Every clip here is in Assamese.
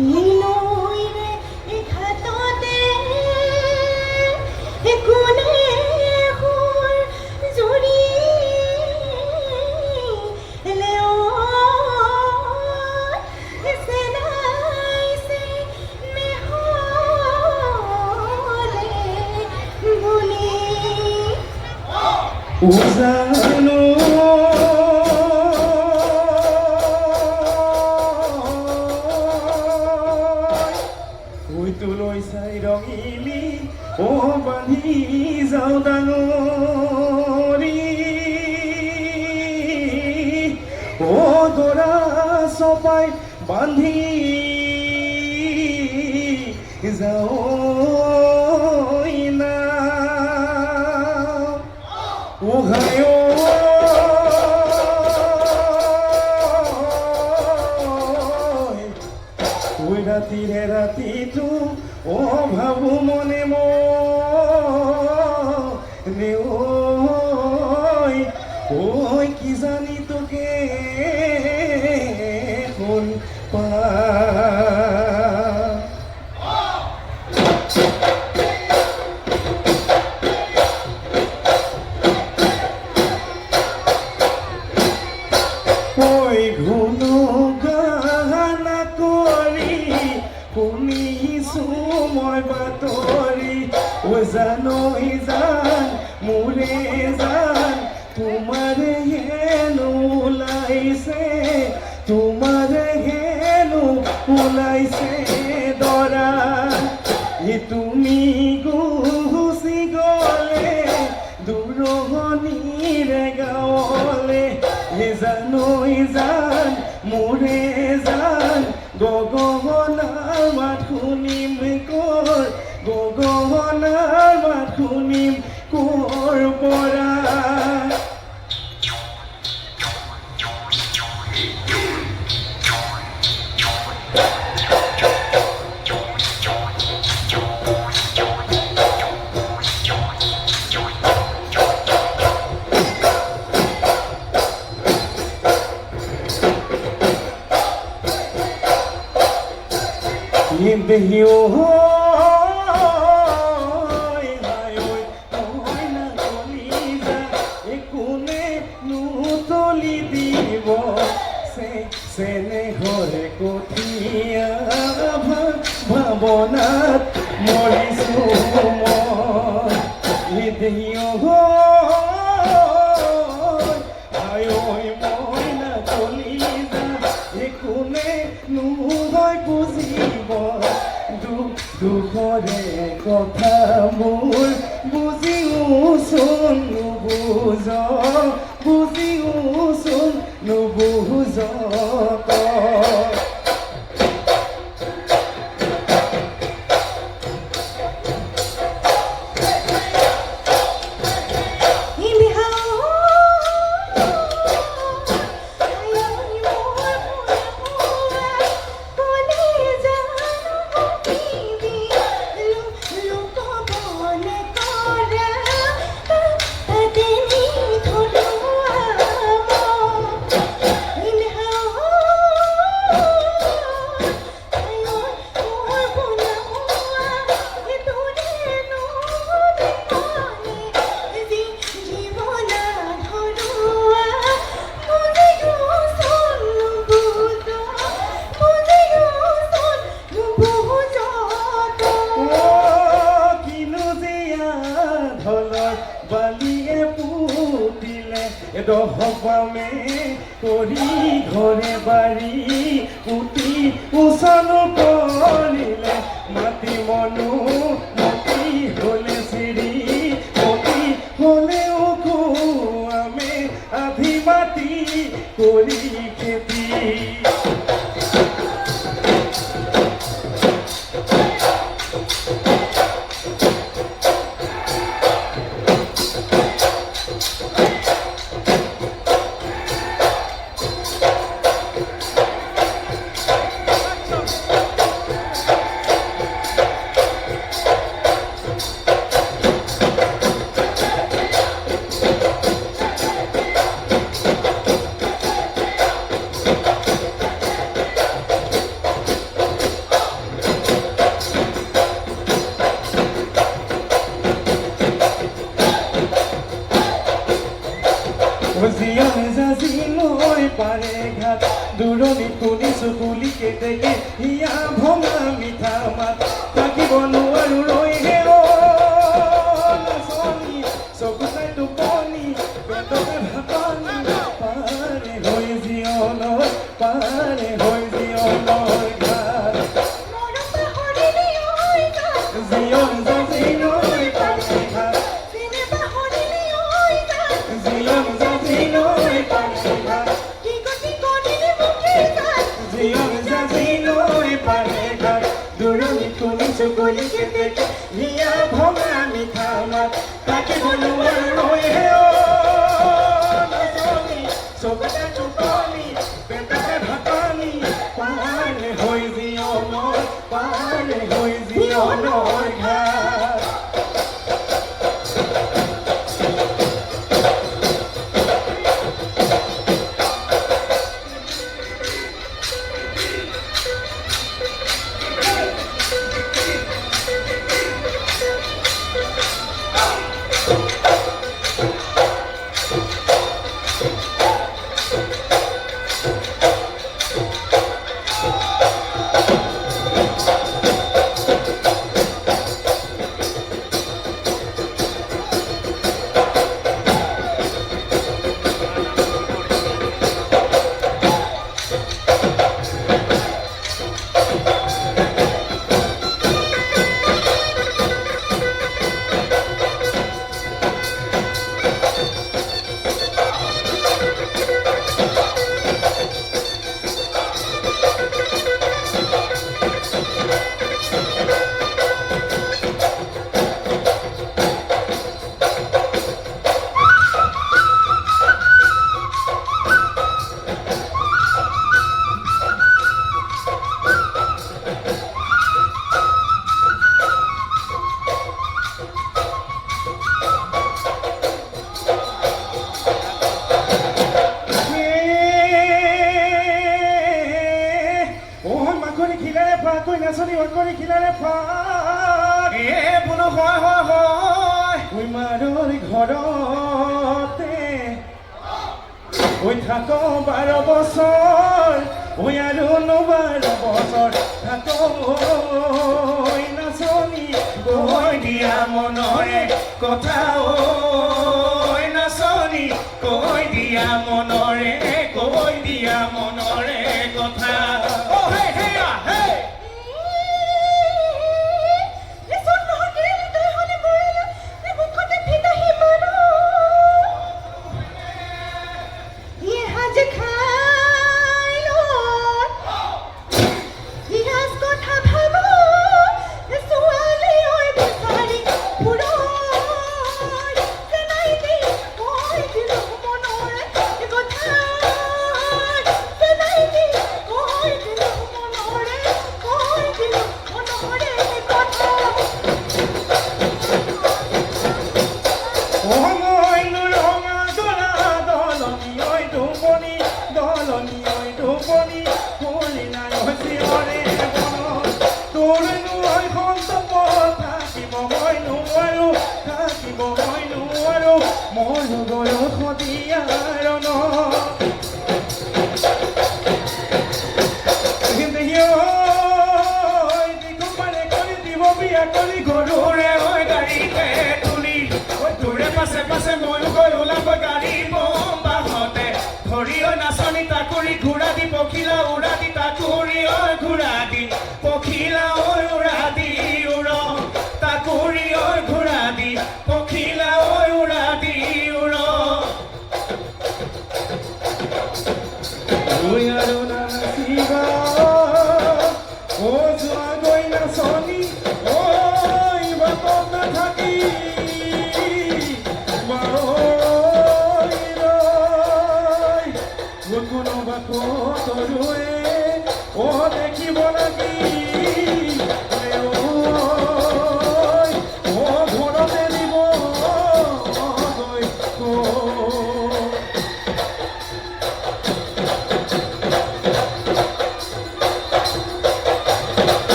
নইৰে ঘাটতে কোনে সুৰ জুৰি চেনাইছে নেহলে বুলি উজানো তুলৈ চাই ৰঙিলি বান্ধি যাওঁ ডাঙৰি দৰা চপাই বান্ধি যাওঁ না ৰাতিৰে ৰাতিটো ভাবো মনে মনে ঐ কি জানি তোকে শুন পা ঘুনো গানা কৰি শুনিছো মই বাতৰি জানৈ জান মোৰে জান তোমাৰে হেনো ওলাইছে দৰা তুমি গুচি গলে দূৰণিৰে গাঁৱলে জানৈ জান মোৰে জান গগনাৰ মাত শুনিম কৰ পৰা দেহিও কোনে নুতলি দিব চেনে ঘৰে কঠীয়া ভাৱনাত মৰিছো মই দেহিও মই নাচলি কোনে নুহৈ বুজিব দুখৰে কথা মোৰ বুজিওচোন নুবুজ বালিয়ে পুতিলে দহবামে কৰি ঘৰে বাৰী পুতি উচন কৰিলে মাটি মনো মাটি হলে চিৰি মতি হলেও আমি আধি মাটি কৰি খেতি পাৰে ঘাট দূৰণিত শুনিছো কুলি কেতেকে হিয়া ভঙা মিঠা মাত থাকিব নোৱাৰো ৰৈ হে অ নাচনী চকু চাই টোপনি পেটতে ভাতনি পাৰে হৈ জীৱনৰ ঘাট মৰম পাহৰিলি ঐ গান জীৱন যাচি নৈ পাৰে ঘাট চিনে পাহৰিলি ঐ গান জীৱন যাচি নৈ পাৰে ঘাট কি গতি কৰিলি মুখে গান জীৱন যাচি নৈ পাৰে ঘাট দূৰণিত শুনিছো কুলি কেতেকে হিয়া ভঙা মিঠা মাত থাকিব নোৱাৰো ৰৈ হে অ নাচনী চকুতে টোপনি পেটতে ভাতনি পাৰে হৈ জীৱনৰ ঘাট নাচনী কৰি খিলাৰে ফাক বোলো হয় মাৰৰ ঘৰতে থাক 12 বছৰ আৰু 12 বছৰ থাক নাচনী কৈ দিয়া মনৰে কথা নাচনী কৈ দিয়া মনৰে কথা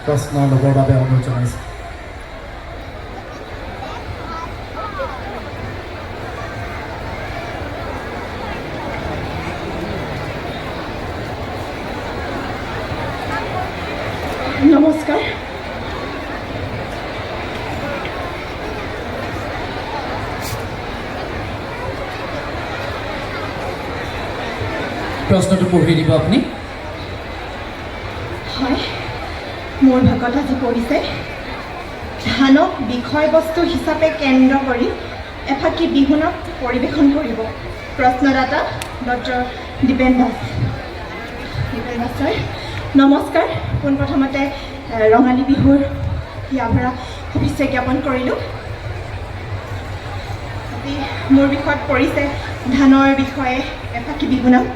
প্ৰশ্ন ল'বৰ বাবে অনুৰোধ জনাইছোঁ। নমস্কাৰ। প্ৰশ্নটো পঢ়ি দিব আপুনি। হয়, মোৰ ভাগত আজি পৰিছে ধানক বিষয়বস্তু হিচাপে কেন্দ্ৰ কৰি এফাকি বিহুনাম পৰিৱেশন কৰিব। প্ৰশ্নদাতা ডক্টৰ দীপেন দাস। দীপেন দাস ছাৰ নমস্কাৰ। পোনপ্ৰথমতে ৰঙালী বিহুৰ হিয়াভৰা শুভেচ্ছা জ্ঞাপন কৰিলোঁ। আজি মোৰ বিষয়ত পৰিছে ধানৰ বিষয়ে এফাকি বিহুনাম।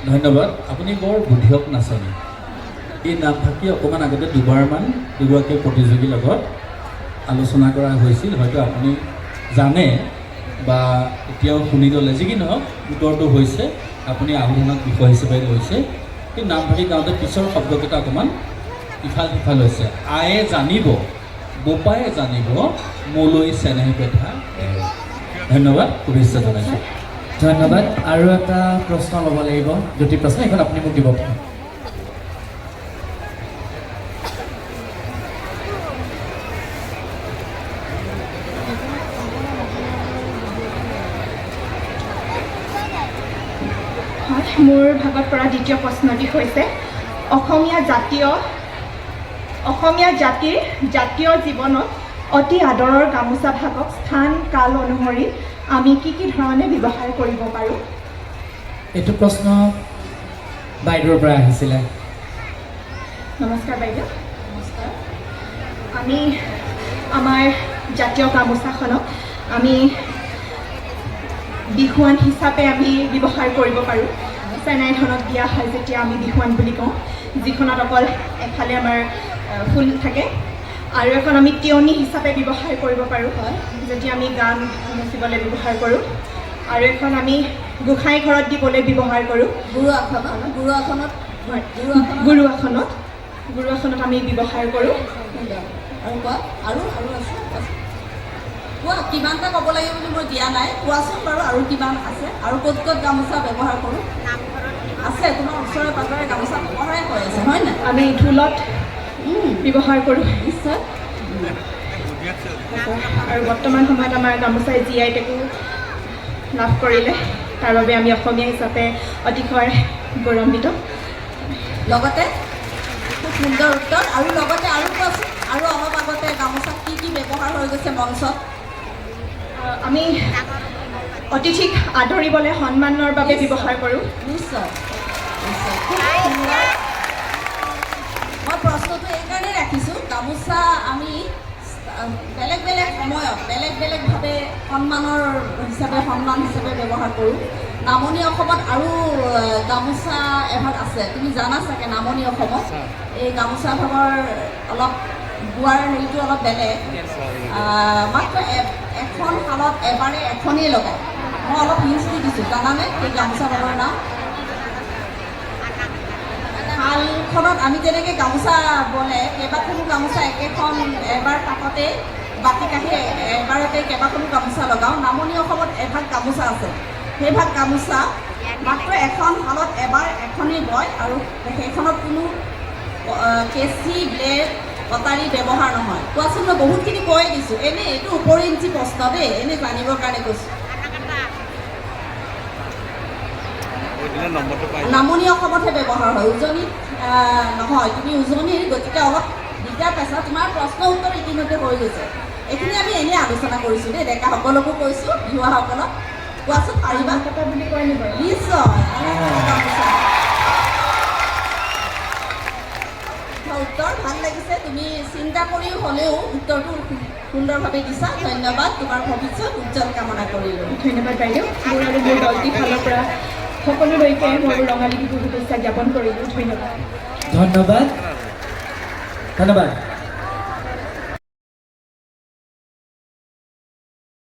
ধন্যবাদ। আপুনি বৰ বুদ্ধিয়ক নাচনী। এই নামফাকে অকণমান আগতে দুবাৰমান দুগৰাকী প্ৰতিযোগীৰ লগত আলোচনা কৰা হৈছিল। হয়তো আপুনি জানে বা এতিয়াও শুনি ল'লে, যি কি নহওক উত্তৰটো হৈছে আপুনি আহুধানক বিষয় হিচাপে লৈছে। কিন্তু নামফাকে গাওঁতে পিছৰ শব্দকেইটা অকণমান ইফাল সিফাল হৈছে। আয়ে জানিব, বোপায়ে জানিব, মোলৈ চেনেহ পেঠা। ধন্যবাদ, শুভেচ্ছা জনাইছোঁ। ধন্যবাদ। আৰু এটা প্ৰশ্ন ল'ব লাগিব, জ্যোতি প্ৰশ্ন, এইখন আপুনি মোক দিব। মোৰ ভাগত পৰা দ্বিতীয় প্ৰশ্নটি হৈছে অসমীয়া জাতিৰ জাতীয় জীৱনত অতি আদৰৰ গামোচা ভাগক স্থান কাল অনুসৰি আমি কি ধৰণে ব্যৱহাৰ কৰিব পাৰোঁ? এইটো প্ৰশ্ন বাইদেউৰ পৰা আহিছিলে। নমস্কাৰ বাইদেউ। নমস্কাৰ। আমি আমাৰ জাতীয় গামোচাখনক আমি বিহুৱান হিচাপে আমি ব্যৱহাৰ কৰিব পাৰোঁ। চেনাইখনত দিয়া হয় যেতিয়া আমি বিহুৱান বুলি কওঁ, যিখনত অকল এফালে আমাৰ ফুল থাকে, আৰু এখন আমি তিয়নি হিচাপে ব্যৱহাৰ কৰিব পাৰোঁ যেতিয়া আমি গান নাচিবলৈ ব্যৱহাৰ কৰোঁ, আৰু এখন আমি গোসাঁই ঘৰত দিবলৈ ব্যৱহাৰ কৰোঁ। গুৰু আসনত আমি ব্যৱহাৰ কৰোঁ। আৰু কোৱা আৰু আছে কোৱা, কিমানটা ক'ব লাগিব বুলি মই দিয়া নাই, কোৱাচোন বাৰু আৰু কিমান আছে আৰু ক'ত ক'ত গামোচা ব্যৱহাৰ কৰোঁ? আছে, তোমাৰ ওচৰে পাঁজৰে গামোচা ব্যৱহাৰে কৰি আছে, হয় নাই? আমি ঢোলত ব্যৱহাৰ কৰোঁ নিশ্চয়। আৰু বৰ্তমান সময়ত আমাৰ গামোচাই GI টেগো লাভ কৰিলে, তাৰ বাবে আমি অসমীয়া হিচাপে অতিশয় গৌৰৱান্বিত। লগতে খুব সুন্দৰ উত্তৰ। আৰু লগতে আৰু কোৱাচোন, আৰু অলপ আগতে গামোচাত কি কি ব্যৱহাৰ হৈ গৈছে মঞ্চত? আমি অতিথিক আদৰিবলৈ সন্মানৰ বাবে ব্যৱহাৰ কৰোঁ। নিশ্চয় নিশ্চয়, খুব সুন্দৰ। মই প্ৰশ্নটো এইকাৰণেই ৰাখিছোঁ, গামোচা আমি বেলেগ বেলেগ সময়ত বেলেগ বেলেগভাৱে সন্মান হিচাপে ব্যৱহাৰ কৰোঁ। নামনি অসমত আৰু গামোচা এভাগ আছে, তুমি জানা চাগে নামনি অসমত এই গামোচা ভাগৰ অলপ বোৱাৰ হেৰিটো অলপ বেলেগ। মাত্ৰ এখন শালত এবাৰে এখনেই লগায়। মই অলপ হিষ্ট্ৰী দিছোঁ, জানানে এই গামোচা ভাগৰ নাম? শালখনত আমি যেনেকৈ গামোচা বলে, কেইবাখনো গামোচা একেখন এবাৰ কাষতে বাতি কাষি এবাৰতে কেইবাখনো গামোচা লগাওঁ। নামনি অসমত এভাগ গামোচা আছে, সেইভাগ গামোচা মাত্ৰ এখন শালত এবাৰ এখনেই বয়, আৰু সেইখনত কোনো কেঁচি ব্লেড কটাৰী ব্যৱহাৰ নহয়। কোৱাচোন, মই বহুতখিনি কৈয়ে দিছোঁ। এনেই এইটো ওপৰ ইঞ্চি প্ৰশ্ন দেই, এনেই জানিবৰ কাৰণে কৈছোঁ। নামনি অসমতহে ব্যৱহাৰ হয়, উজনিত নহয়। তুমি উজনিৰ, গতিকে অলপ দিগদাৰ পাইছা। তোমাৰ প্ৰশ্ন উত্তৰ ইতিমধ্যে হৈ গৈছে। এইখিনি আমি এনেই আলোচনা কৰিছোঁ দেই, ডেকাসকলকো কৈছোঁ, বিহুৱাসকলক। কোৱাচোন, পাৰিবা? কথা বুলি কয়নি বাৰু? নিশ্চয়। উত্তৰ ভাল লাগিছে। তুমি চিন্তা কৰি হ'লেও উত্তৰটো সুন্দৰভাৱে দিছা। ধন্যবাদ। তোমাৰ ভৱিষ্যত উজ্জ্বল কামনা কৰিলোঁ। ধন্যবাদ বাইদেউ। মোৰ আৰু মোৰ দলটিৰ ফালৰ পৰা সকলোলৈকে মই ৰঙালী বিহুৰ শুভেচ্ছা জ্ঞাপন কৰিলোঁ। ধন্যবাদ। ধন্যবাদ।